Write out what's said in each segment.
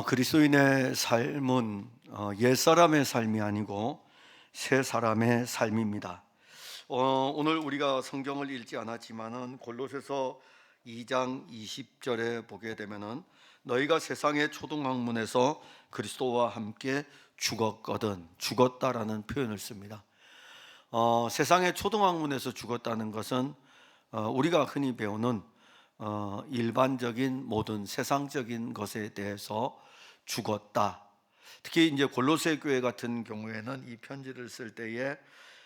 그리스도인의 삶은 옛사람의 삶이 아니고 새 사람의 삶입니다. 오늘 우리가 성경을 읽지 않았지만은 골로새서 2장 20절에 보게 되면은 너희가 세상의 초등학문에서 그리스도와 함께 죽었거든, 죽었다라는 표현을 씁니다. 세상의 초등학문에서 죽었다는 것은 우리가 흔히 배우는 일반적인 모든 세상적인 것에 대해서 죽었다. 특히 이제 골로새 교회 같은 경우에는 이 편지를 쓸 때에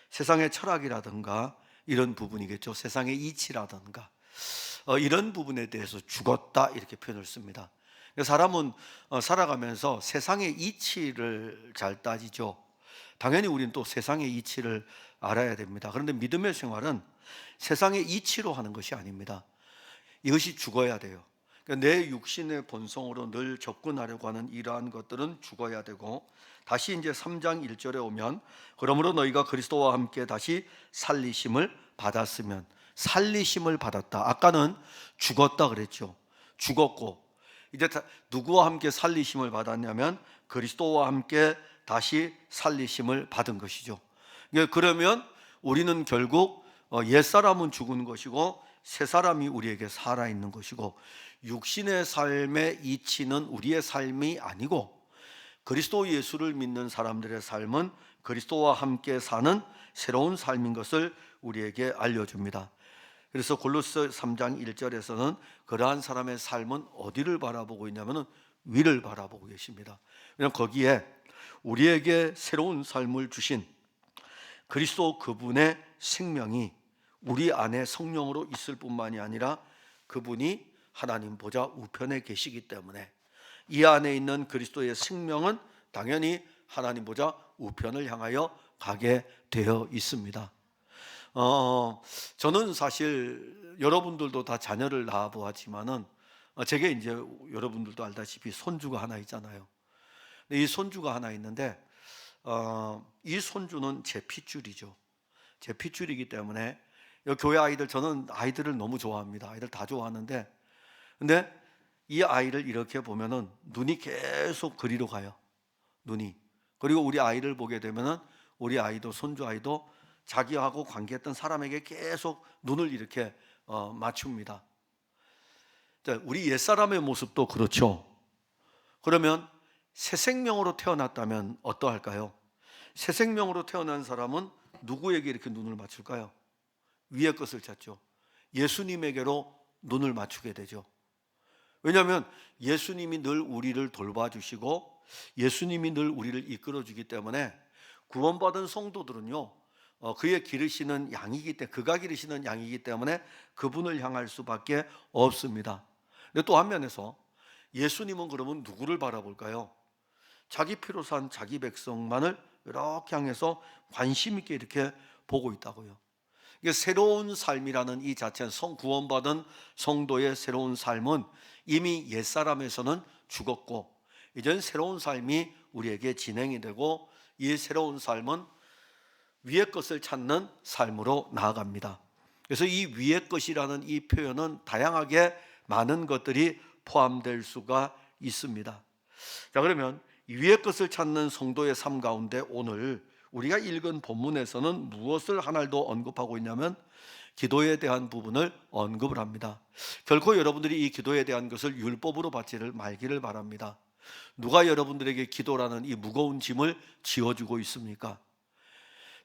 세상의 철학이라든가 이런 부분이겠죠. 세상의 이치라든가 이런 부분에 대해서 죽었다 이렇게 표현을 씁니다. 사람은 살아가면서 세상의 이치를 잘 따지죠. 당연히 우리는 또 세상의 이치를 알아야 됩니다. 그런데 믿음의 생활은 세상의 이치로 하는 것이 아닙니다. 이것이 죽어야 돼요. 그러니까 내 육신의 본성으로 늘 접근하려고 하는 이러한 것들은 죽어야 되고, 다시 이제 3장 1절에 오면 그러므로 너희가 그리스도와 함께 다시 살리심을 받았으면, 살리심을 받았다. 아까는 죽었다 그랬죠. 죽었고 이제 누구와 함께 살리심을 받았냐면 그리스도와 함께 다시 살리심을 받은 것이죠. 그러면 우리는 결국 옛사람은 죽은 것이고 새 사람이 우리에게 살아있는 것이고, 육신의 삶의 이치는 우리의 삶이 아니고 그리스도 예수를 믿는 사람들의 삶은 그리스도와 함께 사는 새로운 삶인 것을 우리에게 알려줍니다. 그래서 골로새 3장 1절에서는 그러한 사람의 삶은 어디를 바라보고 있냐면 위를 바라보고 계십니다. 왜냐하면 거기에 우리에게 새로운 삶을 주신 그리스도 그분의 생명이 우리 안에 성령으로 있을 뿐만이 아니라 그분이 하나님 보좌 우편에 계시기 때문에 이 안에 있는 그리스도의 생명은 당연히 하나님 보좌 우편을 향하여 가게 되어 있습니다. 저는 사실 여러분들도 다 자녀를 낳아 보았지만은 제게 이제 여러분들도 알다시피 손주가 하나 있잖아요. 이 손주가 하나 있는데 이 손주는 제 핏줄이죠. 제 핏줄이기 때문에 교회 아이들, 저는 아이들을 너무 좋아합니다. 아이들 다 좋아하는데, 근데 이 아이를 이렇게 보면은 눈이 계속 그리로 가요. 눈이. 그리고 우리 아이를 보게 되면은 우리 아이도, 손주 아이도 자기하고 관계했던 사람에게 계속 눈을 이렇게 맞춥니다. 우리 옛사람의 모습도 그렇죠. 그러면 새 생명으로 태어났다면 어떠할까요? 새 생명으로 태어난 사람은 누구에게 이렇게 눈을 맞출까요? 위의 것을 찾죠. 예수님에게로 눈을 맞추게 되죠. 왜냐하면 예수님이 늘 우리를 돌봐주시고 예수님이 늘 우리를 이끌어주기 때문에 구원받은 성도들은요, 그의 기르시는 양이기 때문에, 그가 기르시는 양이기 때문에 그분을 향할 수밖에 없습니다. 근데 또 한면에서 예수님은 그러면 누구를 바라볼까요? 자기 피로 산 자기 백성만을 이렇게 향해서 관심 있게 이렇게 보고 있다고요. 새로운 삶이라는 이 자체는 구원받은 성도의 새로운 삶은 이미 옛사람에서는 죽었고 이젠 새로운 삶이 우리에게 진행이 되고, 이 새로운 삶은 위의 것을 찾는 삶으로 나아갑니다. 그래서 이 위의 것이라는 이 표현은 다양하게 많은 것들이 포함될 수가 있습니다. 자, 그러면 위의 것을 찾는 성도의 삶 가운데 오늘 우리가 읽은 본문에서는 무엇을 하나도 언급하고 있냐면 기도에 대한 부분을 언급을 합니다. 결코 여러분들이 이 기도에 대한 것을 율법으로 받지를 말기를 바랍니다. 누가 여러분들에게 기도라는 이 무거운 짐을 지어주고 있습니까?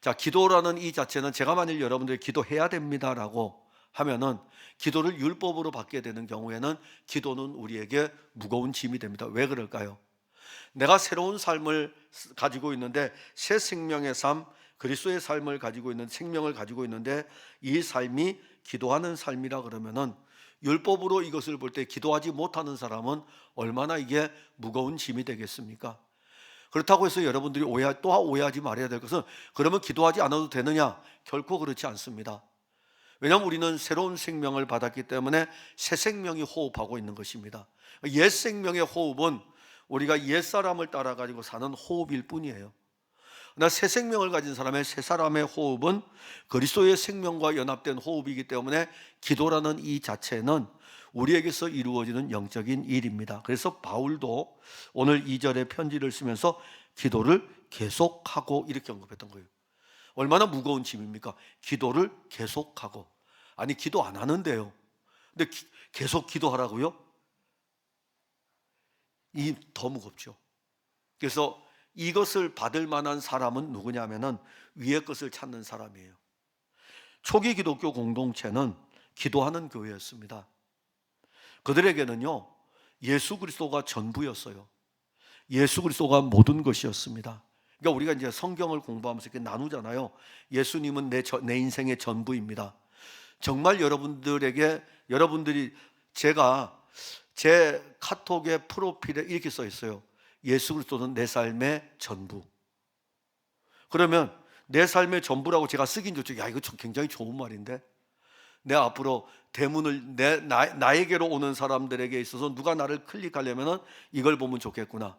자, 기도라는 이 자체는 제가 만일 여러분들이 기도해야 됩니다라고 하면은 기도를 율법으로 받게 되는 경우에는 기도는 우리에게 무거운 짐이 됩니다. 왜 그럴까요? 내가 새로운 삶을 가지고 있는데, 새 생명의 삶, 그리스도의 삶을 가지고 있는, 생명을 가지고 있는데 이 삶이 기도하는 삶이라 그러면은 율법으로 이것을 볼 때 기도하지 못하는 사람은 얼마나 이게 무거운 짐이 되겠습니까? 그렇다고 해서 여러분들이 또 오해하지 말아야 될 것은, 그러면 기도하지 않아도 되느냐? 결코 그렇지 않습니다. 왜냐하면 우리는 새로운 생명을 받았기 때문에 새 생명이 호흡하고 있는 것입니다. 옛 생명의 호흡은 우리가 옛사람을 따라가지고 사는 호흡일 뿐이에요. 그러나 새 생명을 가진 사람의, 새 사람의 호흡은 그리스도의 생명과 연합된 호흡이기 때문에 기도라는 이 자체는 우리에게서 이루어지는 영적인 일입니다. 그래서 바울도 오늘 2절에 편지를 쓰면서 기도를 계속하고 이렇게 언급했던 거예요. 얼마나 무거운 짐입니까? 기도를 계속하고. 아니, 기도 안 하는데요. 근데 계속 기도하라고요? 이 더 무겁죠. 그래서 이것을 받을 만한 사람은 누구냐면은 위의 것을 찾는 사람이에요. 초기 기독교 공동체는 기도하는 교회였습니다. 그들에게는요, 예수 그리스도가 전부였어요. 예수 그리스도가 모든 것이었습니다. 그러니까 우리가 이제 성경을 공부하면서 이렇게 나누잖아요. 예수님은 내 인생의 전부입니다. 정말 여러분들이 제가 제 카톡의 프로필에 이렇게 써 있어요. 예수 그리스도는 내 삶의 전부. 그러면 내 삶의 전부라고 제가 쓰긴 좋죠. 야, 이거 굉장히 좋은 말인데. 내 앞으로 대문을 나에게로 오는 사람들에게 있어서 누가 나를 클릭하려면은 이걸 보면 좋겠구나.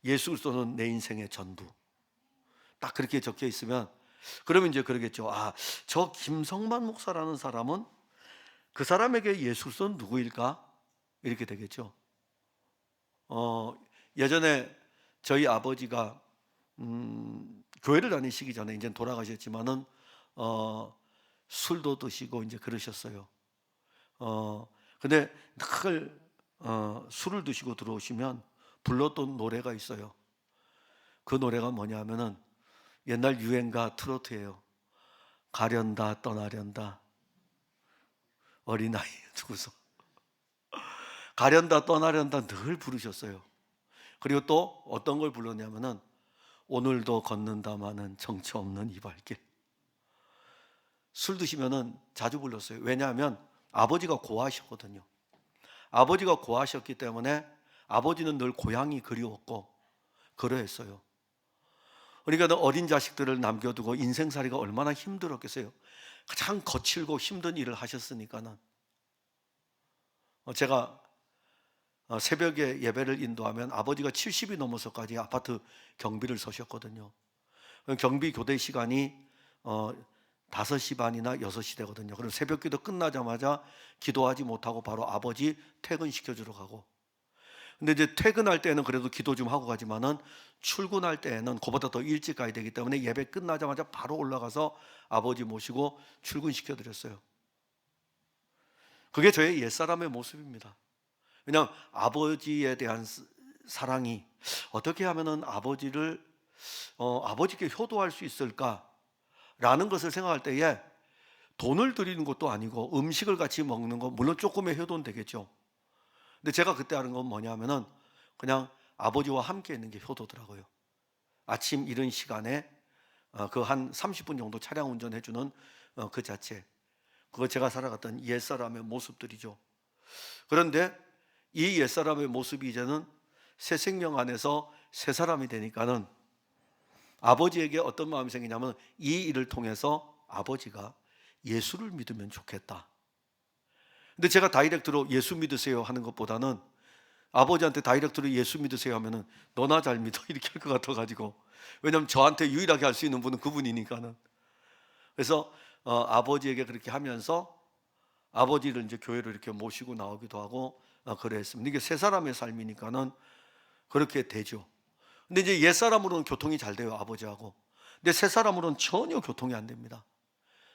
예수 그리스도는 내 인생의 전부. 딱 그렇게 적혀 있으면 그러면 이제 그러겠죠. 아, 저 김성만 목사라는 사람은 그 사람에게 예수 그리스도는 누구일까? 이렇게 되겠죠. 예전에 저희 아버지가 교회를 다니시기 전에 이제 돌아가셨지만은 술도 드시고 이제 그러셨어요. 근데 늘 술을 드시고 들어오시면 불렀던 노래가 있어요. 그 노래가 뭐냐면은 옛날 유행가 트로트예요. 가련다 떠나련다 어린아이 두고서 가련다 떠나련다 늘 부르셨어요. 그리고 또 어떤 걸 불렀냐면은 오늘도 걷는다마는 정처 없는 이 발길. 술 드시면은 자주 불렀어요. 왜냐하면 아버지가 고아셨거든요. 아버지가 고아셨기 때문에 아버지는 늘 고향이 그리웠고 그러했어요. 그러니까 어린 자식들을 남겨두고 인생살이가 얼마나 힘들었겠어요. 가장 거칠고 힘든 일을 하셨으니까는. 제가 새벽에 예배를 인도하면 아버지가 70이 넘어서까지 아파트 경비를 서셨거든요. 경비 교대 시간이 5시 반이나 6시 되거든요. 그럼 새벽 기도 끝나자마자 기도하지 못하고 바로 아버지 퇴근시켜 주러 가고, 근데 이제 퇴근할 때는 그래도 기도 좀 하고 가지만은 출근할 때는 그보다 더 일찍 가야 되기 때문에 예배 끝나자마자 바로 올라가서 아버지 모시고 출근시켜 드렸어요. 그게 저의 옛사람의 모습입니다. 그냥 아버지에 대한 사랑이 어떻게 하면은 아버지께 효도할 수 있을까라는 것을 생각할 때에 돈을 드리는 것도 아니고 음식을 같이 먹는 거 물론 조금의 효도는 되겠죠. 근데 제가 그때 하는 건 뭐냐면은 그냥 아버지와 함께 있는 게 효도더라고요. 아침 이른 시간에 그 한 30분 정도 차량 운전해 주는 그 자체. 그거 제가 살아갔던 옛사람의 모습들이죠. 그런데 이 옛사람의 모습이 이제는 새 생명 안에서 새 사람이 되니까는 아버지에게 어떤 마음이 생기냐면 이 일을 통해서 아버지가 예수를 믿으면 좋겠다. 근데 제가 다이렉트로 예수 믿으세요 하는 것보다는 아버지한테 다이렉트로 예수 믿으세요 하면은 너나 잘 믿어 이렇게 할 것 같아가지고, 왜냐하면 저한테 유일하게 할 수 있는 분은 그분이니까는. 그래서 아버지에게 그렇게 하면서 아버지를 이제 교회로 이렇게 모시고 나오기도 하고 그랬습니다. 이게 세 사람의 삶이니까는 그렇게 되죠. 근데 이제 옛 사람으로는 교통이 잘 돼요, 아버지하고. 근데 새 사람으로는 전혀 교통이 안 됩니다.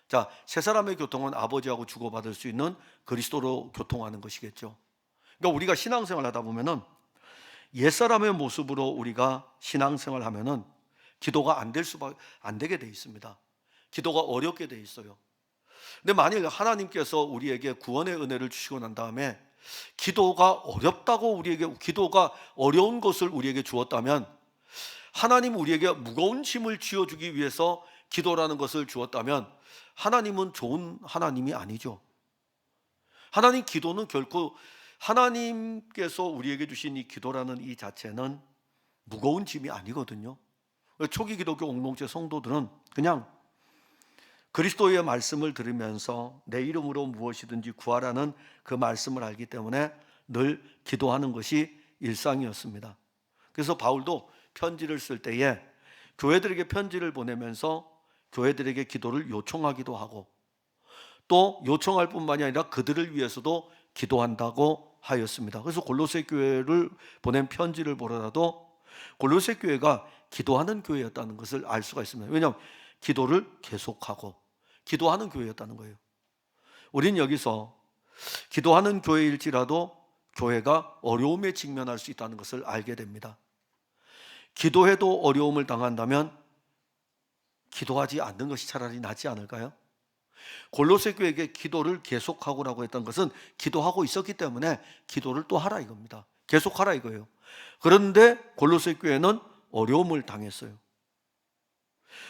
자, 새 사람의 교통은 아버지하고 주고받을 수 있는 그리스도로 교통하는 것이겠죠. 그러니까 우리가 신앙생활 하다 보면은 옛사람의 모습으로 우리가 신앙생활 하면은 기도가 안 되게 돼 있습니다. 기도가 어렵게 돼 있어요. 근데 만일 하나님께서 우리에게 구원의 은혜를 주시고 난 다음에 기도가 어려운 것을 우리에게 주었다면, 하나님 우리에게 무거운 짐을 쥐어주기 위해서 기도라는 것을 주었다면 하나님은 좋은 하나님이 아니죠. 하나님 기도는 결코, 하나님께서 우리에게 주신 이 기도라는 이 자체는 무거운 짐이 아니거든요. 초기 기독교 공동체 성도들은 그냥 그리스도의 말씀을 들으면서 내 이름으로 무엇이든지 구하라는 그 말씀을 알기 때문에 늘 기도하는 것이 일상이었습니다. 그래서 바울도 편지를 쓸 때에 교회들에게 편지를 보내면서 교회들에게 기도를 요청하기도 하고, 또 요청할 뿐만이 아니라 그들을 위해서도 기도한다고 하였습니다. 그래서 골로새 교회를 보낸 편지를 보더라도 골로새 교회가 기도하는 교회였다는 것을 알 수가 있습니다. 왜냐하면 기도를 계속하고 기도하는 교회였다는 거예요. 우린 여기서 기도하는 교회일지라도 교회가 어려움에 직면할 수 있다는 것을 알게 됩니다. 기도해도 어려움을 당한다면 기도하지 않는 것이 차라리 낫지 않을까요? 골로새 교회에게 기도를 계속하고라고 했던 것은 기도하고 있었기 때문에 기도를 또 하라 이겁니다. 계속하라 이거예요. 그런데 골로새 교회는 어려움을 당했어요.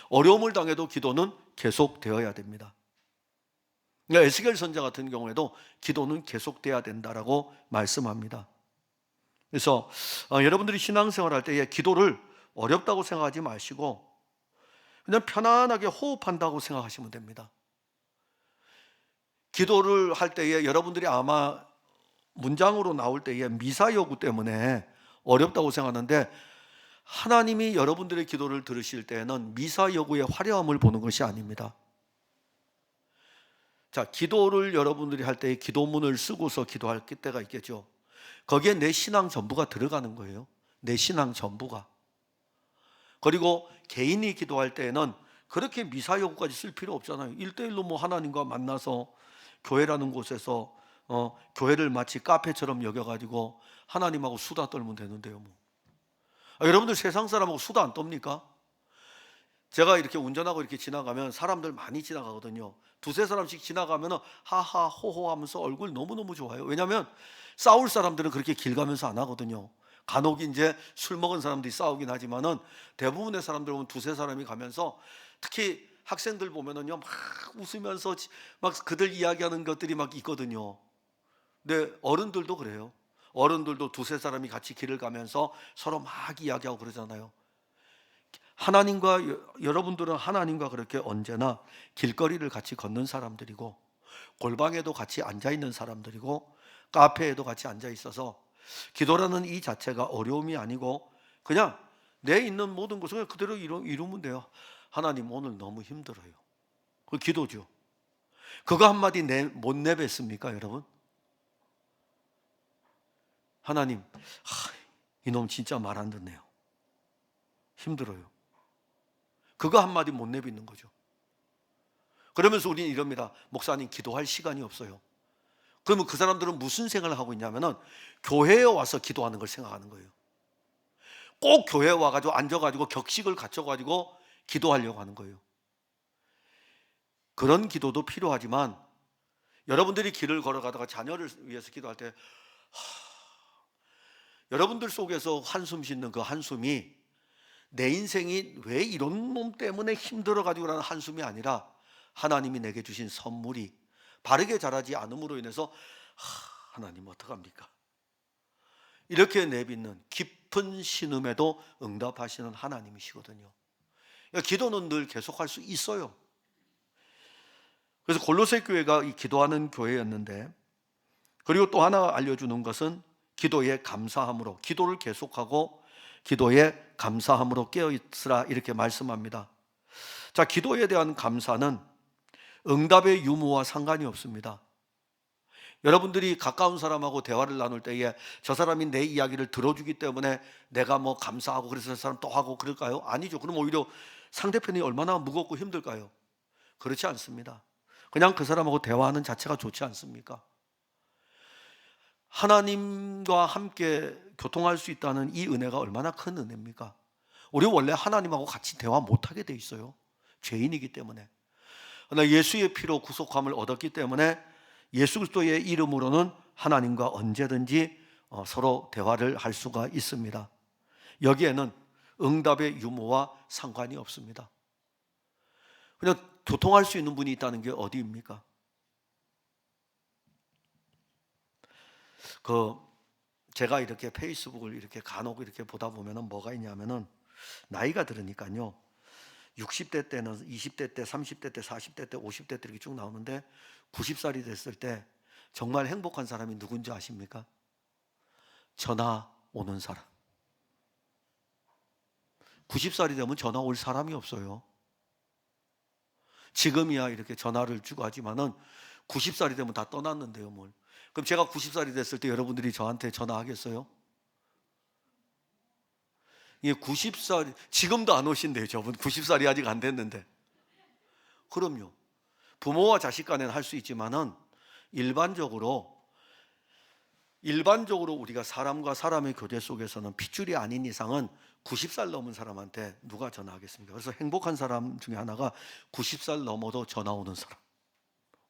어려움을 당해도 기도는 계속되어야 됩니다. 그러니까 에스겔 선자 같은 경우에도 기도는 계속돼야 된다라고 말씀합니다. 그래서 여러분들이 신앙생활할 때에 기도를 어렵다고 생각하지 마시고 그냥 편안하게 호흡한다고 생각하시면 됩니다. 기도를 할 때에 여러분들이 아마 문장으로 나올 때에 미사 여구 때문에 어렵다고 생각하는데 하나님이 여러분들의 기도를 들으실 때에는 미사 여구의 화려함을 보는 것이 아닙니다. 자, 기도를 여러분들이 할 때에 기도문을 쓰고서 기도할 때가 있겠죠. 거기에 내 신앙 전부가 들어가는 거예요. 내 신앙 전부가. 그리고 개인이 기도할 때에는 그렇게 미사 여구까지 쓸 필요 없잖아요. 1대1로 뭐 하나님과 만나서 교회라는 곳에서 교회를 마치 카페처럼 여겨가지고 하나님하고 수다 떨면 되는데요. 뭐. 여러분들 세상 사람하고 수다 안 떱니까? 제가 이렇게 운전하고 이렇게 지나가면 사람들 많이 지나가거든요. 두세 사람씩 지나가면 하하 호호 하면서 얼굴 너무너무 좋아요. 왜냐하면 싸울 사람들은 그렇게 길 가면서 안 하거든요. 간혹 이제 술 먹은 사람들이 싸우긴 하지만은 대부분의 사람들 보면 두세 사람이 가면서 특히 학생들 보면은요 막 웃으면서 막 그들 이야기하는 것들이 막 있거든요. 근데 어른들도 그래요. 어른들도 두세 사람이 같이 길을 가면서 서로 막 이야기하고 그러잖아요. 하나님과 여러분들은 하나님과 그렇게 언제나 길거리를 같이 걷는 사람들이고 골방에도 같이 앉아 있는 사람들이고 카페에도 같이 앉아 있어서 기도라는 이 자체가 어려움이 아니고 그냥 내 있는 모든 것을 그대로 이루면 돼요. 하나님 오늘 너무 힘들어요. 그 기도죠. 그거 한마디 못 내뱉습니까 여러분? 하나님 이놈 진짜 말 안 듣네요. 힘들어요. 그거 한마디 못 내뱉는 거죠. 그러면서 우리는 이럽니다. 목사님 기도할 시간이 없어요. 그러면 그 사람들은 무슨 생각을 하고 있냐면은 교회에 와서 기도하는 걸 생각하는 거예요. 꼭 교회에 와가지고 앉아가지고 격식을 갖춰가지고 기도하려고 하는 거예요. 그런 기도도 필요하지만 여러분들이 길을 걸어가다가 자녀를 위해서 기도할 때 여러분들 속에서 한숨 쉬는 그 한숨이 내 인생이 왜 이런 놈 때문에 힘들어가지고 라는 한숨이 아니라 하나님이 내게 주신 선물이 바르게 자라지 않음으로 인해서 하나님 어떡합니까? 이렇게 내뱉는 깊은 신음에도 응답하시는 하나님이시거든요. 그러니까 기도는 늘 계속할 수 있어요. 그래서 골로새 교회가 이 기도하는 교회였는데 그리고 또 하나 알려주는 것은 기도에 감사함으로 기도를 계속하고 기도에 감사함으로 깨어있으라 이렇게 말씀합니다. 자, 기도에 대한 감사는 응답의 유무와 상관이 없습니다. 여러분들이 가까운 사람하고 대화를 나눌 때에 저 사람이 내 이야기를 들어주기 때문에 내가 뭐 감사하고 그래서 저 사람 또 하고 그럴까요? 아니죠. 그럼 오히려 상대편이 얼마나 무겁고 힘들까요? 그렇지 않습니다. 그냥 그 사람하고 대화하는 자체가 좋지 않습니까? 하나님과 함께 교통할 수 있다는 이 은혜가 얼마나 큰 은혜입니까? 우리 원래 하나님하고 같이 대화 못하게 돼 있어요. 죄인이기 때문에. 그러나 예수의 피로 구속함을 얻었기 때문에 예수 그리스도의 이름으로는 하나님과 언제든지 서로 대화를 할 수가 있습니다. 여기에는 응답의 유무와 상관이 없습니다. 그냥 교통할 수 있는 분이 있다는 게 어디입니까? 제가 이렇게 페이스북을 이렇게 간혹 이렇게 보다 보면은 뭐가 있냐면은 나이가 들으니까요. 60대 때는 20대 때, 30대 때, 40대 때, 50대 때 이렇게 쭉 나오는데 90살이 됐을 때 정말 행복한 사람이 누군지 아십니까? 전화 오는 사람. 90살이 되면 전화 올 사람이 없어요. 지금이야 이렇게 전화를 주고 하지만은 90살이 되면 다 떠났는데요, 뭘. 그럼 제가 90살이 됐을 때 여러분들이 저한테 전화하겠어요? 이게 90살, 지금도 안 오신대요, 저분. 90살이 아직 안 됐는데. 그럼요. 부모와 자식 간에는 할 수 있지만은 일반적으로 우리가 사람과 사람의 교제 속에서는 핏줄이 아닌 이상은 90살 넘은 사람한테 누가 전화하겠습니까? 그래서 행복한 사람 중에 하나가 90살 넘어도 전화 오는 사람.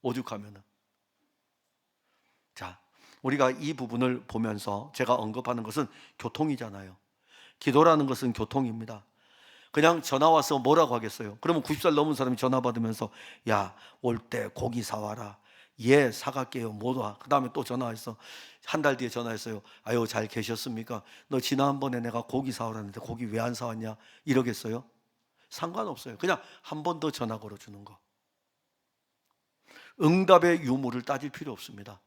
오죽하면은. 자, 우리가 이 부분을 보면서 제가 언급하는 것은 교통이잖아요. 기도라는 것은 교통입니다. 그냥 전화 와서 뭐라고 하겠어요? 그러면 90살 넘은 사람이 전화 받으면서 야, 올 때 고기 사와라. 예, 사갈게요. 못 와. 그 다음에 또 전화해서 한 달 뒤에 전화했어요. 아유, 잘 계셨습니까? 너 지난번에 내가 고기 사오라는데 고기 왜 안 사왔냐? 이러겠어요? 상관없어요. 그냥 한 번 더 전화 걸어주는 거. 응답의 유무를 따질 필요 없습니다.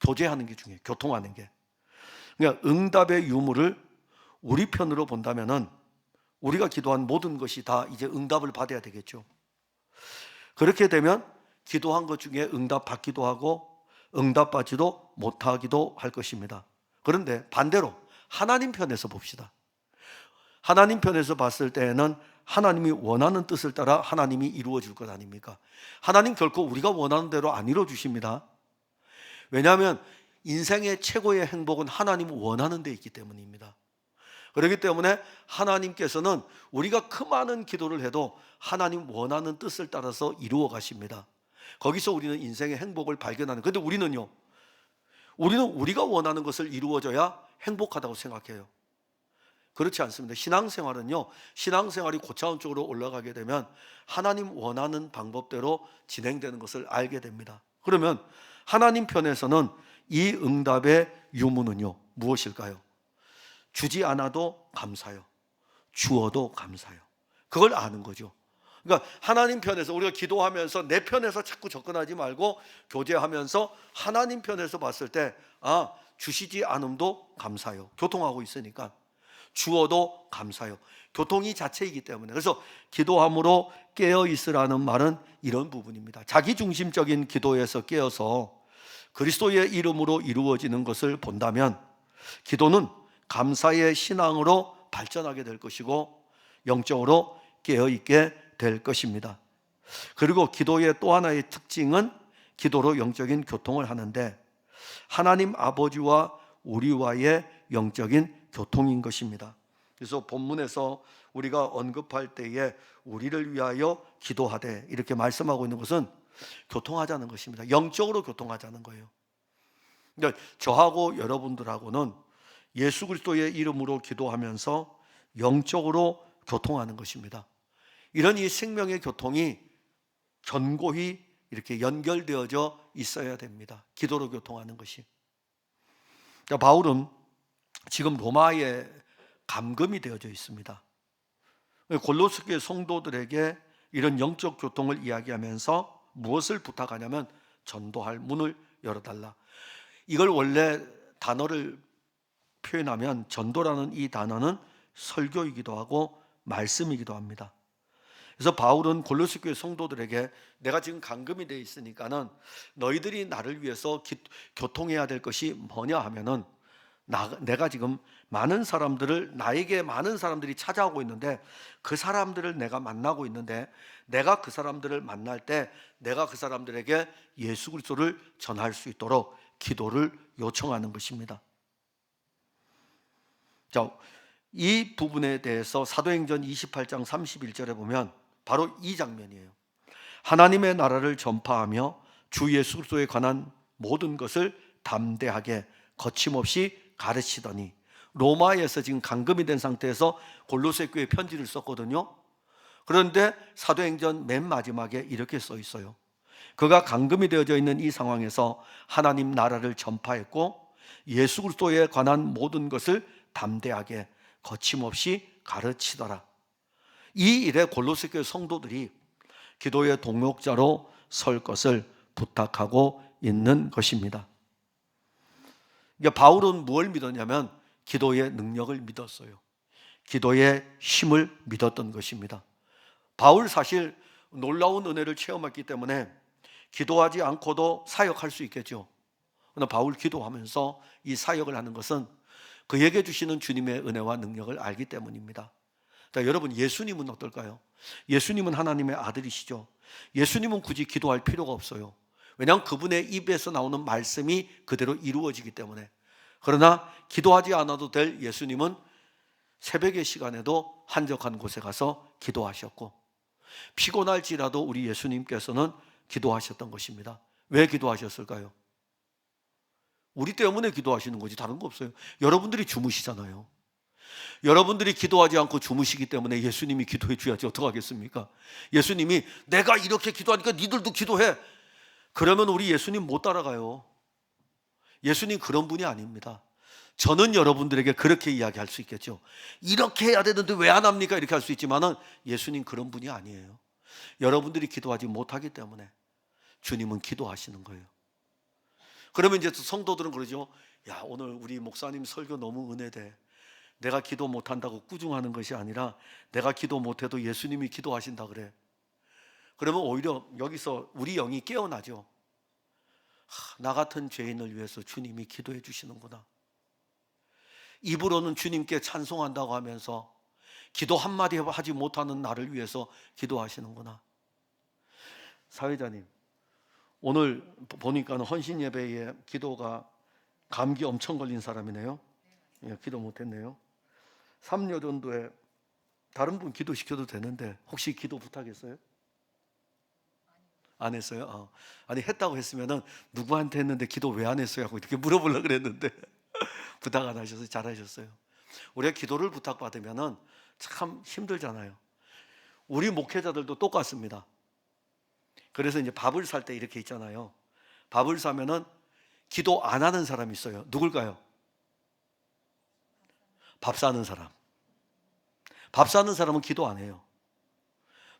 교제하는 게 중요해요. 교통하는 게. 그러니까 응답의 유무를 우리 편으로 본다면은 우리가 기도한 모든 것이 다 이제 응답을 받아야 되겠죠. 그렇게 되면 기도한 것 중에 응답 받기도 하고 응답 받지도 못하기도 할 것입니다. 그런데 반대로 하나님 편에서 봅시다. 하나님 편에서 봤을 때에는 하나님이 원하는 뜻을 따라 하나님이 이루어 줄 것 아닙니까? 하나님 결코 우리가 원하는 대로 안 이루어 주십니다. 왜냐하면 인생의 최고의 행복은 하나님 원하는 데 있기 때문입니다. 그렇기 때문에 하나님께서는 우리가 그 많은 기도를 해도 하나님 원하는 뜻을 따라서 이루어 가십니다. 거기서 우리는 인생의 행복을 발견하는. 그런데 우리는 우리가 원하는 것을 이루어져야 행복하다고 생각해요. 그렇지 않습니다. 신앙생활이 고차원 쪽으로 올라가게 되면 하나님 원하는 방법대로 진행되는 것을 알게 됩니다. 그러면 하나님 편에서는 이 응답의 유무는요, 무엇일까요? 주지 않아도 감사요. 주어도 감사요. 그걸 아는 거죠. 그러니까 하나님 편에서 우리가 기도하면서 내 편에서 자꾸 접근하지 말고 교제하면서 하나님 편에서 봤을 때 주시지 않음도 감사요. 교통하고 있으니까. 주어도 감사요. 교통이 자체이기 때문에. 그래서 기도함으로 깨어 있으라는 말은 이런 부분입니다. 자기중심적인 기도에서 깨어서 그리스도의 이름으로 이루어지는 것을 본다면 기도는 감사의 신앙으로 발전하게 될 것이고 영적으로 깨어있게 될 것입니다. 그리고 기도의 또 하나의 특징은 기도로 영적인 교통을 하는데 하나님 아버지와 우리와의 영적인 교통인 것입니다. 그래서 본문에서 우리가 언급할 때에 우리를 위하여 기도하되 이렇게 말씀하고 있는 것은 교통하자는 것입니다. 영적으로 교통하자는 거예요. 그러니까 저하고 여러분들하고는 예수 그리스도의 이름으로 기도하면서 영적으로 교통하는 것입니다. 이런 이 생명의 교통이 견고히 이렇게 연결되어져 있어야 됩니다. 기도로 교통하는 것이. 그러니까 바울은 지금 로마에 감금이 되어져 있습니다. 골로새 교회 성도들에게 이런 영적 교통을 이야기하면서 무엇을 부탁하냐면 전도할 문을 열어달라. 이걸 원래 단어를 표현하면 전도라는 이 단어는 설교이기도 하고 말씀이기도 합니다. 그래서 바울은 골로새 교회 성도들에게 내가 지금 감금이 되어 있으니까는 너희들이 나를 위해서 교통해야 될 것이 뭐냐 하면은 내가 지금 나에게 많은 사람들이 찾아오고 있는데 그 사람들을 내가 만나고 있는데 내가 그 사람들을 만날 때 내가 그 사람들에게 예수 그리스도를 전할 수 있도록 기도를 요청하는 것입니다. 자, 이 부분에 대해서 사도행전 28장 31절에 보면 바로 이 장면이에요. 하나님의 나라를 전파하며 주 예수 그리스도에 관한 모든 것을 담대하게 거침없이 가르치더니. 로마에서 지금 감금이 된 상태에서 골로새 교회에 편지를 썼거든요. 그런데 사도행전 맨 마지막에 이렇게 써 있어요. 그가 감금이 되어져 있는 이 상황에서 하나님 나라를 전파했고 예수 그리스도에 관한 모든 것을 담대하게 거침없이 가르치더라. 이 일에 골로새 교회 성도들이 기도의 동역자로 설 것을 부탁하고 있는 것입니다. 그러니까 바울은 뭘 믿었냐면 기도의 능력을 믿었어요. 기도의 힘을 믿었던 것입니다. 바울 사실 놀라운 은혜를 체험했기 때문에 기도하지 않고도 사역할 수 있겠죠. 그러나 바울 기도하면서 이 사역을 하는 것은 그에게 주시는 주님의 은혜와 능력을 알기 때문입니다. 자, 여러분, 예수님은 어떨까요? 예수님은 하나님의 아들이시죠. 예수님은 굳이 기도할 필요가 없어요. 왜냐하면 그분의 입에서 나오는 말씀이 그대로 이루어지기 때문에. 그러나 기도하지 않아도 될 예수님은 새벽의 시간에도 한적한 곳에 가서 기도하셨고, 피곤할지라도 우리 예수님께서는 기도하셨던 것입니다. 왜 기도하셨을까요? 우리 때문에 기도하시는 거지 다른 거 없어요. 여러분들이 주무시잖아요. 여러분들이 기도하지 않고 주무시기 때문에 예수님이 기도해 줘야지 어떡하겠습니까? 예수님이 내가 이렇게 기도하니까 니들도 기도해, 그러면 우리 예수님 못 따라가요. 예수님 그런 분이 아닙니다. 저는 여러분들에게 그렇게 이야기할 수 있겠죠. 이렇게 해야 되는데 왜 안 합니까? 이렇게 할 수 있지만은 예수님 그런 분이 아니에요. 여러분들이 기도하지 못하기 때문에 주님은 기도하시는 거예요. 그러면 이제 성도들은 그러죠. 야, 오늘 우리 목사님 설교 너무 은혜돼. 내가 기도 못한다고 꾸중하는 것이 아니라 내가 기도 못해도 예수님이 기도하신다 그래. 그러면 오히려 여기서 우리 영이 깨어나죠. 나 같은 죄인을 위해서 주님이 기도해 주시는구나. 입으로는 주님께 찬송한다고 하면서 기도 한마디 하지 못하는 나를 위해서 기도하시는구나. 사회자님, 오늘 보니까 헌신 예배에 기도가 감기 엄청 걸린 사람이네요. 예, 기도 못했네요. 3년 전도에 다른 분 기도시켜도 되는데 혹시 기도 부탁했어요? 안 했어요? 아니, 했다고 했으면은 누구한테 했는데 기도 왜 안 했어요? 하고 이렇게 물어보려고 그랬는데 부탁 안 하셔서 잘하셨어요. 우리가 기도를 부탁받으면은 참 힘들잖아요. 우리 목회자들도 똑같습니다. 그래서 이제 밥을 살 때 이렇게 있잖아요. 밥을 사면은 기도 안 하는 사람이 있어요. 누굴까요? 밥 사는 사람. 밥 사는 사람은 기도 안 해요.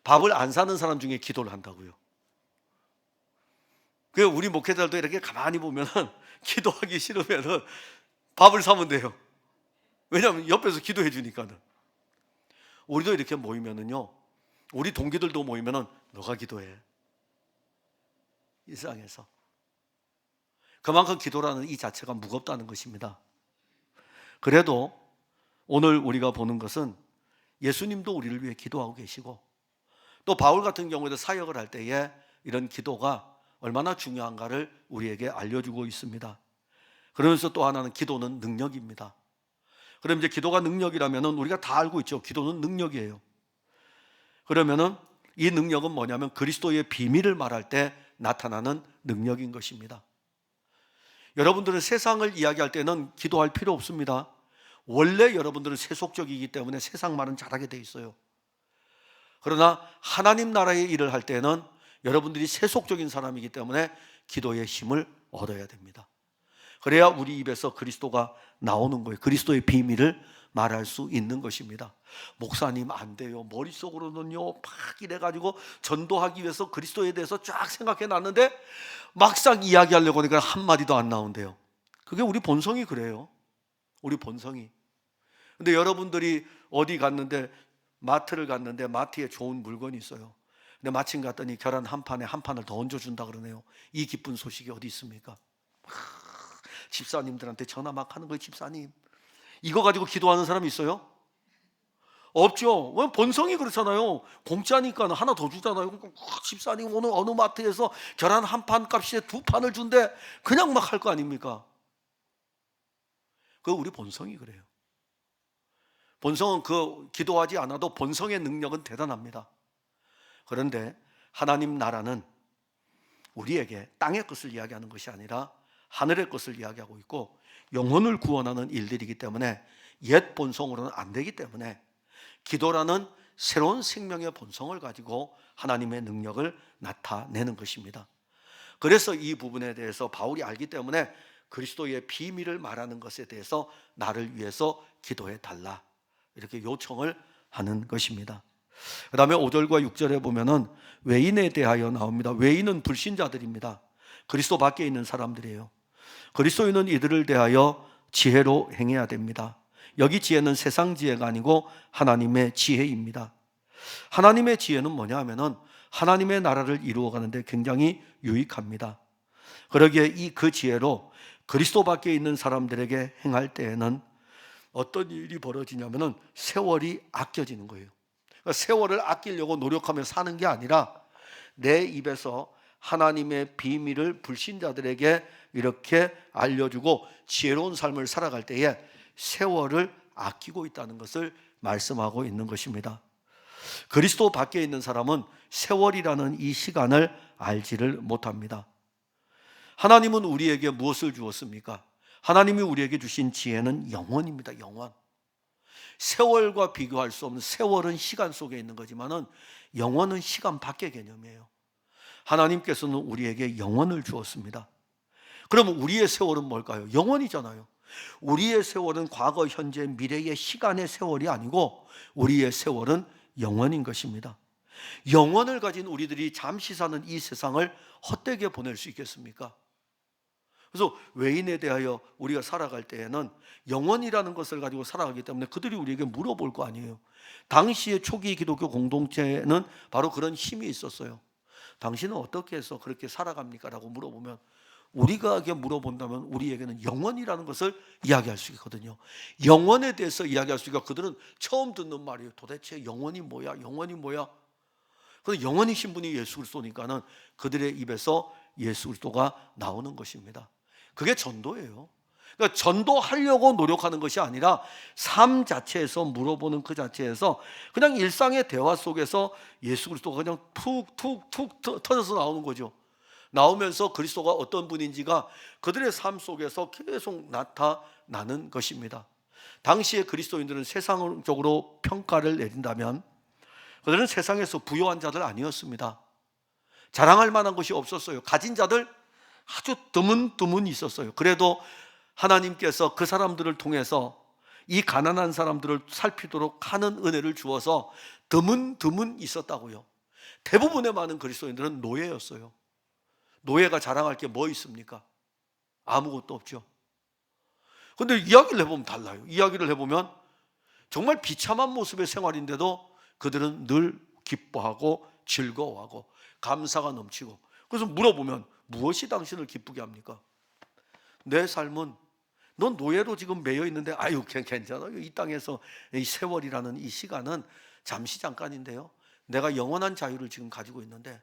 밥을 안 사는 사람 중에 기도를 한다고요. 그 우리 목회자들도 이렇게 가만히 보면은 기도하기 싫으면은 밥을 사면 돼요. 왜냐하면 옆에서 기도해 주니까는. 우리도 이렇게 모이면은요, 우리 동기들도 모이면은 너가 기도해. 일상에서. 그만큼 기도라는 이 자체가 무겁다는 것입니다. 그래도 오늘 우리가 보는 것은 예수님도 우리를 위해 기도하고 계시고, 또 바울 같은 경우에도 사역을 할 때에 이런 기도가 얼마나 중요한가를 우리에게 알려주고 있습니다. 그러면서 또 하나는 기도는 능력입니다. 그럼 이제 기도가 능력이라면은 우리가 다 알고 있죠. 기도는 능력이에요. 그러면은 이 능력은 뭐냐면 그리스도의 비밀을 말할 때 나타나는 능력인 것입니다. 여러분들은 세상을 이야기할 때는 기도할 필요 없습니다. 원래 여러분들은 세속적이기 때문에 세상 말은 잘하게 돼 있어요. 그러나 하나님 나라의 일을 할 때는 여러분들이 세속적인 사람이기 때문에 기도의 힘을 얻어야 됩니다. 그래야 우리 입에서 그리스도가 나오는 거예요. 그리스도의 비밀을 말할 수 있는 것입니다. 목사님 안 돼요. 머릿속으로는요 막 이래가지고 전도하기 위해서 그리스도에 대해서 쫙 생각해 놨는데 막상 이야기하려고 하니까 한마디도 안 나온대요. 그게 우리 본성이 그래요. 우리 본성이. 근데 여러분들이 어디 갔는데, 마트를 갔는데 마트에 좋은 물건이 있어요. 근데 마침 갔더니 계란 한 판에 한 판을 더 얹어준다 그러네요. 이 기쁜 소식이 어디 있습니까? 집사님들한테 전화 막 하는 거예요. 집사님, 이거 가지고 기도하는 사람이 있어요? 없죠. 왜? 본성이 그렇잖아요. 공짜니까 하나 더 주잖아요. 집사님 오늘 어느 마트에서 계란 한 판 값에 두 판을 준대. 그냥 막 할 거 아닙니까? 그 우리 본성이 그래요. 본성은 그 기도하지 않아도 본성의 능력은 대단합니다. 그런데 하나님 나라는 우리에게 땅의 것을 이야기하는 것이 아니라 하늘의 것을 이야기하고 있고 영혼을 구원하는 일들이기 때문에 옛 본성으로는 안 되기 때문에 기도라는 새로운 생명의 본성을 가지고 하나님의 능력을 나타내는 것입니다. 그래서 이 부분에 대해서 바울이 알기 때문에 그리스도의 비밀을 말하는 것에 대해서 나를 위해서 기도해 달라 이렇게 요청을 하는 것입니다. 그 다음에 5절과 6절에 보면은 외인에 대하여 나옵니다. 외인은 불신자들입니다. 그리스도 밖에 있는 사람들이에요. 그리스도인은 이들을 대하여 지혜로 행해야 됩니다. 여기 지혜는 세상 지혜가 아니고 하나님의 지혜입니다. 하나님의 지혜는 뭐냐 하면은 하나님의 나라를 이루어가는데 굉장히 유익합니다. 그러기에 그 지혜로 그리스도 밖에 있는 사람들에게 행할 때에는 어떤 일이 벌어지냐면은 세월이 아껴지는 거예요. 그러니까 세월을 아끼려고 노력하며 사는 게 아니라 내 입에서 하나님의 비밀을 불신자들에게 이렇게 알려주고 지혜로운 삶을 살아갈 때에 세월을 아끼고 있다는 것을 말씀하고 있는 것입니다. 그리스도 밖에 있는 사람은 세월이라는 이 시간을 알지를 못합니다. 하나님은 우리에게 무엇을 주었습니까? 하나님이 우리에게 주신 지혜는 영원입니다. 영원. 세월과 비교할 수 없는, 세월은 시간 속에 있는 거지만은 영원은 시간 밖의 개념이에요. 하나님께서는 우리에게 영원을 주었습니다. 그러면 우리의 세월은 뭘까요? 영원이잖아요. 우리의 세월은 과거, 현재, 미래의 시간의 세월이 아니고 우리의 세월은 영원인 것입니다. 영원을 가진 우리들이 잠시 사는 이 세상을 헛되게 보낼 수 있겠습니까? 그래서 외인에 대하여 우리가 살아갈 때에는 영원이라는 것을 가지고 살아가기 때문에 그들이 우리에게 물어볼 거 아니에요. 당시의 초기 기독교 공동체는 바로 그런 힘이 있었어요. 당신은 어떻게 해서 그렇게 살아갑니까? 라고 물어보면, 우리가 물어본다면 우리에게는 영원이라는 것을 이야기할 수 있거든요. 영원에 대해서 이야기할 수 있으니까 그들은 처음 듣는 말이에요. 도대체 영원이 뭐야? 영원이 뭐야? 그래서 영원이신 분이 예수 그리스도니까는 그들의 입에서 예수 그리스도가 나오는 것입니다. 그게 전도예요. 그러니까 전도하려고 노력하는 것이 아니라 삶 자체에서 물어보는 그 자체에서 그냥 일상의 대화 속에서 예수 그리스도가 그냥 툭툭툭 터져서 나오는 거죠. 나오면서 그리스도가 어떤 분인지가 그들의 삶 속에서 계속 나타나는 것입니다. 당시에 그리스도인들은 세상적으로 평가를 내린다면 그들은 세상에서 부유한 자들 아니었습니다. 자랑할 만한 것이 없었어요. 가진 자들 아주 드문 있었어요. 그래도 하나님께서 그 사람들을 통해서 이 가난한 사람들을 살피도록 하는 은혜를 주어서 드문 있었다고요. 대부분의 많은 그리스도인들은 노예였어요. 노예가 자랑할 게 뭐 있습니까? 아무것도 없죠. 그런데 이야기를 해보면 달라요. 이야기를 해보면 정말 비참한 모습의 생활인데도 그들은 늘 기뻐하고 즐거워하고 감사가 넘치고, 그래서 물어보면 무엇이 당신을 기쁘게 합니까? 내 삶은, 넌 노예로 지금 매여 있는데 아유 괜찮아요. 이 땅에서 이 세월이라는 이 시간은 잠시 잠깐인데요, 내가 영원한 자유를 지금 가지고 있는데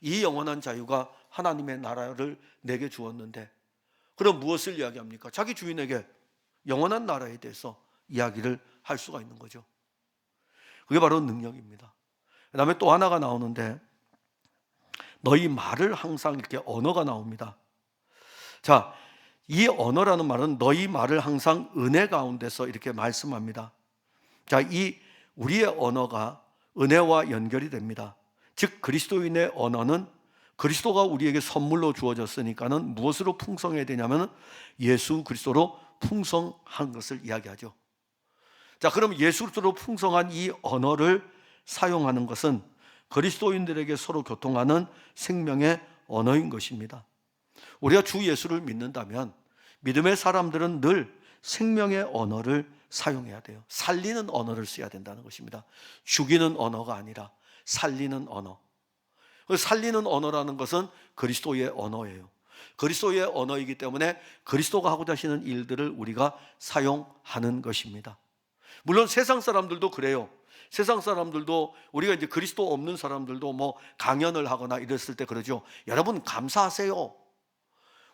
이 영원한 자유가 하나님의 나라를 내게 주었는데, 그럼 무엇을 이야기합니까? 자기 주인에게 영원한 나라에 대해서 이야기를 할 수가 있는 거죠. 그게 바로 능력입니다. 그 다음에 또 하나가 나오는데, 너희 말을 항상 이렇게 언어가 나옵니다. 자, 이 언어라는 말은 너희 말을 항상 은혜 가운데서 이렇게 말씀합니다. 자, 이 우리의 언어가 은혜와 연결이 됩니다. 즉 그리스도인의 언어는 그리스도가 우리에게 선물로 주어졌으니까는 무엇으로 풍성해야 되냐면 예수 그리스도로 풍성한 것을 이야기하죠. 자, 그럼 예수 그리스도로 풍성한 이 언어를 사용하는 것은 그리스도인들에게 서로 교통하는 생명의 언어인 것입니다. 우리가 주 예수를 믿는다면 믿음의 사람들은 늘 생명의 언어를 사용해야 돼요. 살리는 언어를 써야 된다는 것입니다. 죽이는 언어가 아니라 살리는 언어. 살리는 언어라는 것은 그리스도의 언어예요. 그리스도의 언어이기 때문에 그리스도가 하고자 하시는 일들을 우리가 사용하는 것입니다. 물론 세상 사람들도 그래요. 세상 사람들도, 우리가 이제 그리스도 없는 사람들도 뭐 강연을 하거나 이랬을 때 그러죠. 여러분 감사하세요.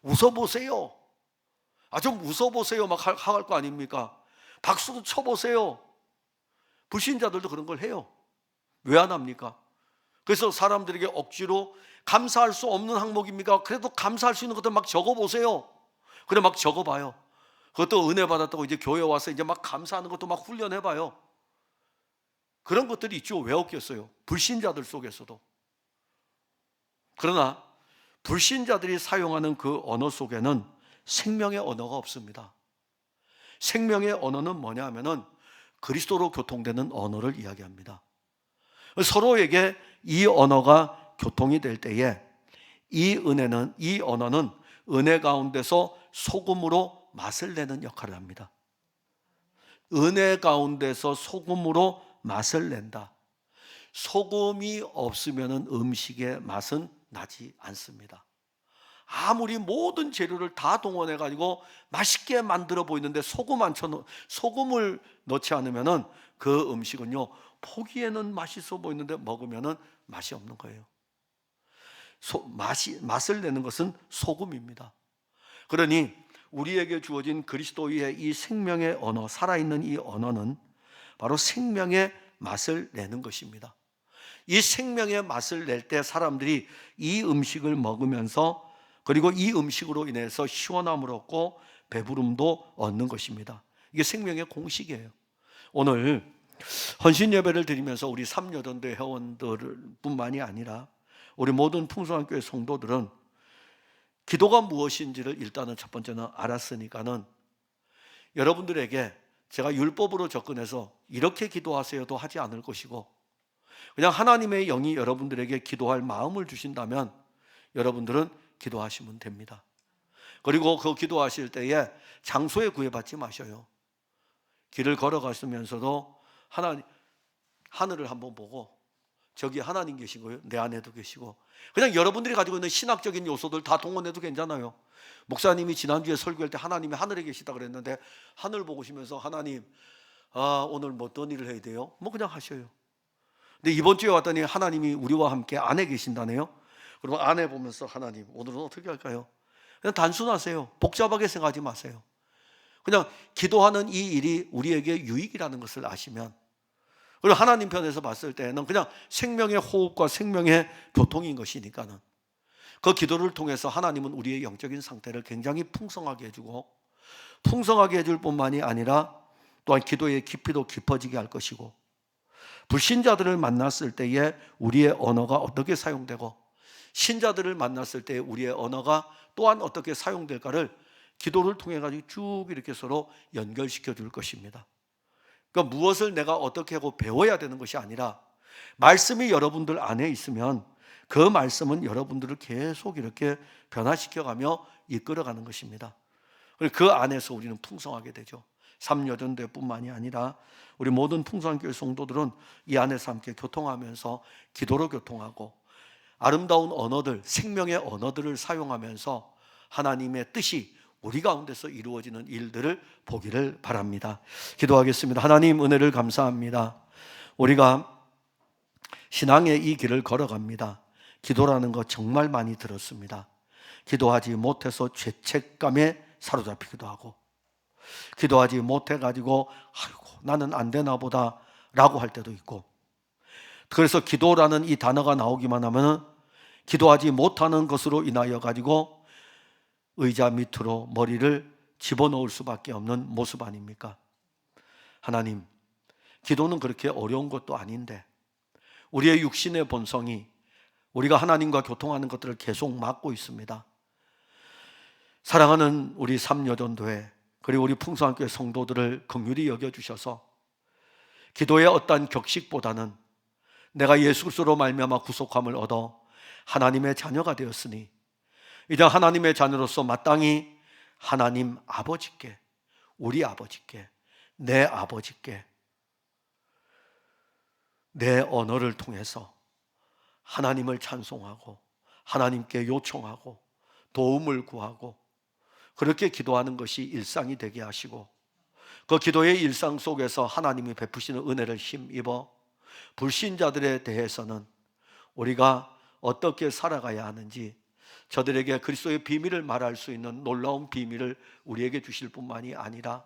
웃어보세요. 좀 웃어보세요. 막 할 거 아닙니까? 박수도 쳐보세요. 불신자들도 그런 걸 해요. 왜 안 합니까? 그래서 사람들에게 억지로 감사할 수 없는 항목입니까? 그래도 감사할 수 있는 것들 막 적어보세요. 그래 막 적어봐요. 그것도 은혜 받았다고 이제 교회 와서 이제 막 감사하는 것도 막 훈련해봐요. 그런 것들이 있죠. 왜 없겠어요? 불신자들 속에서도. 그러나 불신자들이 사용하는 그 언어 속에는 생명의 언어가 없습니다. 생명의 언어는 뭐냐 하면은 그리스도로 교통되는 언어를 이야기합니다. 서로에게 이 언어가 교통이 될 때에 이 언어는 은혜 가운데서 소금으로 맛을 내는 역할을 합니다. 은혜 가운데서 소금으로 맛을 낸다. 소금이 없으면 음식의 맛은 나지 않습니다. 아무리 모든 재료를 다 동원해 가지고 맛있게 만들어 보이는데 소금을 넣지 않으면 그 음식은요, 보기에는 맛있어 보이는데 먹으면 맛이 없는 거예요. 맛을 내는 것은 소금입니다. 그러니 우리에게 주어진 그리스도의 이 생명의 언어, 살아있는 이 언어는 바로 생명의 맛을 내는 것입니다. 이 생명의 맛을 낼 때 사람들이 이 음식을 먹으면서, 그리고 이 음식으로 인해서 시원함을 얻고 배부름도 얻는 것입니다. 이게 생명의 공식이에요. 오늘 헌신 예배를 드리면서 우리 삼여전대 회원들 뿐만이 아니라 우리 모든 풍성한 교회 성도들은 기도가 무엇인지를 일단은 첫 번째는 알았으니까는 여러분들에게 제가 율법으로 접근해서 이렇게 기도하세요도 하지 않을 것이고, 그냥 하나님의 영이 여러분들에게 기도할 마음을 주신다면 여러분들은 기도하시면 됩니다. 그리고 그 기도하실 때에 장소에 구애받지 마셔요. 길을 걸어가시면서도 하늘을 한번 보고, 저기 하나님 계시고요, 내 안에도 계시고, 그냥 여러분들이 가지고 있는 신학적인 요소들 다 동원해도 괜찮아요. 목사님이 지난주에 설교할 때 하나님이 하늘에 계시다 그랬는데 하늘 보시면서 하나님, 오늘 뭐 어떤 일을 해야 돼요? 뭐 그냥 하셔요. 근데 이번 주에 왔더니 하나님이 우리와 함께 안에 계신다네요. 그러면 안에 보면서 하나님, 오늘은 어떻게 할까요? 그냥 단순하세요. 복잡하게 생각하지 마세요. 그냥 기도하는 이 일이 우리에게 유익이라는 것을 아시면, 그리고 하나님 편에서 봤을 때는 그냥 생명의 호흡과 생명의 교통인 것이니까는 그 기도를 통해서 하나님은 우리의 영적인 상태를 굉장히 풍성하게 해주고, 풍성하게 해줄 뿐만이 아니라 또한 기도의 깊이도 깊어지게 할 것이고, 불신자들을 만났을 때에 우리의 언어가 어떻게 사용되고 신자들을 만났을 때 우리의 언어가 또한 어떻게 사용될까를 기도를 통해 가지고 쭉 이렇게 서로 연결시켜 줄 것입니다. 그러니까 무엇을 내가 어떻게 하고 배워야 되는 것이 아니라 말씀이 여러분들 안에 있으면 그 말씀은 여러분들을 계속 이렇게 변화시켜가며 이끌어가는 것입니다. 그 안에서 우리는 풍성하게 되죠. 삼여전대뿐만이 아니라 우리 모든 풍성한 교회 성도들은 이 안에서 함께 교통하면서 기도로 교통하고 아름다운 언어들, 생명의 언어들을 사용하면서 하나님의 뜻이 우리 가운데서 이루어지는 일들을 보기를 바랍니다. 기도하겠습니다. 하나님, 은혜를 감사합니다. 우리가 신앙의 이 길을 걸어갑니다. 기도라는 거 정말 많이 들었습니다. 기도하지 못해서 죄책감에 사로잡히기도 하고, 기도하지 못해가지고 아이고 나는 안 되나 보다 라고 할 때도 있고, 그래서 기도라는 이 단어가 나오기만 하면 기도하지 못하는 것으로 인하여 가지고 의자 밑으로 머리를 집어넣을 수밖에 없는 모습 아닙니까? 하나님, 기도는 그렇게 어려운 것도 아닌데 우리의 육신의 본성이 우리가 하나님과 교통하는 것들을 계속 막고 있습니다. 사랑하는 우리 삼여전도회 그리고 우리 풍성한 교회 성도들을 긍휼히 여겨주셔서 기도의 어떠한 격식보다는 내가 예수 그리스도로 말미암아 구속함을 얻어 하나님의 자녀가 되었으니 이제 하나님의 자녀로서 마땅히 하나님 아버지께, 우리 아버지께, 내 아버지께 내 언어를 통해서 하나님을 찬송하고 하나님께 요청하고 도움을 구하고 그렇게 기도하는 것이 일상이 되게 하시고, 그 기도의 일상 속에서 하나님이 베푸시는 은혜를 힘입어 불신자들에 대해서는 우리가 어떻게 살아가야 하는지 저들에게 그리스도의 비밀을 말할 수 있는 놀라운 비밀을 우리에게 주실 뿐만이 아니라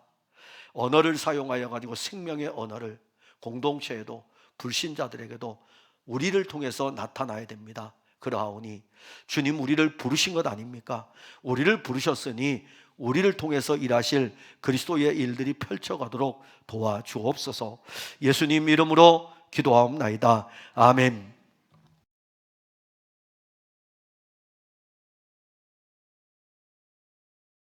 언어를 사용하여 가지고 생명의 언어를 공동체에도 불신자들에게도 우리를 통해서 나타나야 됩니다. 그러하오니 주님, 우리를 부르신 것 아닙니까? 우리를 부르셨으니 우리를 통해서 일하실 그리스도의 일들이 펼쳐가도록 도와주옵소서. 예수님 이름으로 기도하옵나이다. 아멘.